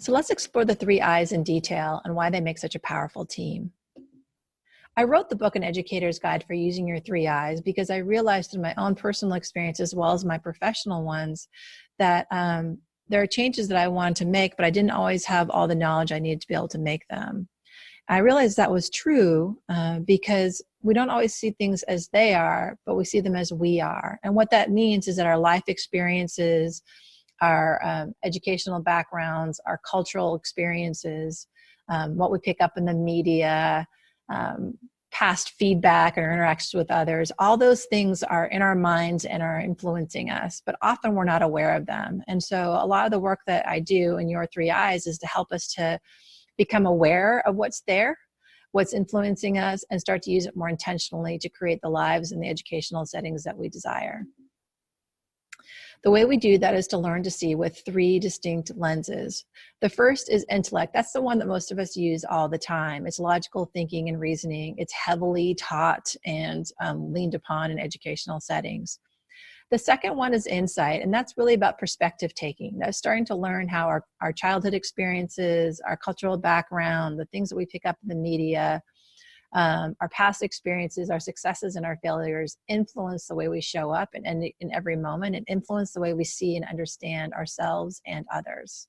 So let's explore the three I's in detail and why they make such a powerful team. I wrote the book An Educator's Guide for Using Your Three I's because I realized through my own personal experience as well as my professional ones that there are changes that I wanted to make, but I didn't always have all the knowledge I needed to be able to make them. I realized that was true because we don't always see things as they are, but we see them as we are. And what that means is that our life experiences, our educational backgrounds, our cultural experiences, what we pick up in the media, past feedback or interactions with others, all those things are in our minds and are influencing us, but often we're not aware of them. And so a lot of the work that I do in Your Three I's is to help us to become aware of what's there, what's influencing us, and start to use it more intentionally to create the lives and the educational settings that we desire. The way we do that is to learn to see with three distinct lenses. The first is intellect. That's the one that most of us use all the time. It's logical thinking and reasoning. It's heavily taught and leaned upon in educational settings. The second one is insight, and that's really about perspective taking. That's starting to learn how our childhood experiences, our cultural background, the things that we pick up in the media, our past experiences, our successes and our failures influence the way we show up in every moment, and influence the way we see and understand ourselves and others.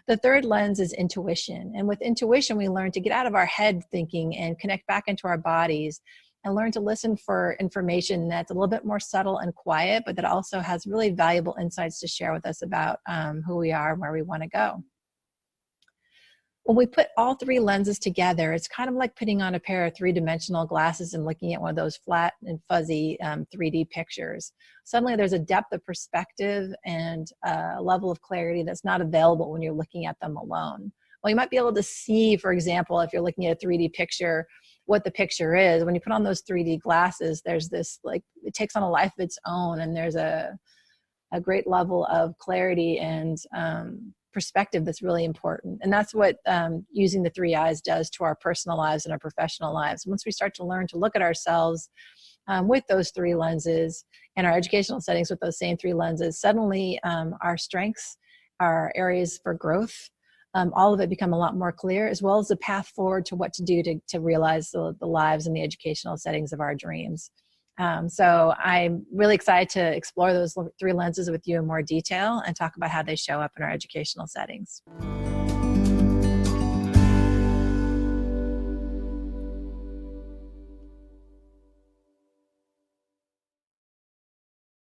The third lens is intuition. And with intuition, we learn to get out of our head thinking and connect back into our bodies and learn to listen for information that's a little bit more subtle and quiet, but that also has really valuable insights to share with us about who we are and where we want to go. When we put all three lenses together, it's kind of like putting on a pair of three-dimensional glasses and looking at one of those flat and fuzzy 3D pictures. Suddenly there's a depth of perspective and a level of clarity that's not available when you're looking at them alone. Well, you might be able to see, for example, if you're looking at a 3D picture, what the picture is. When you put on those 3D glasses, there's this, like, it takes on a life of its own, and there's a great level of clarity and perspective that's really important. And that's what using the three I's does to our personal lives and our professional lives. Once we start to learn to look at ourselves with those three lenses, and our educational settings with those same three lenses, suddenly our strengths, our areas for growth, all of it become a lot more clear, as well as the path forward to what to do to realize the lives and the educational settings of our dreams. So I'm really excited to explore those three lenses with you in more detail and talk about how they show up in our educational settings.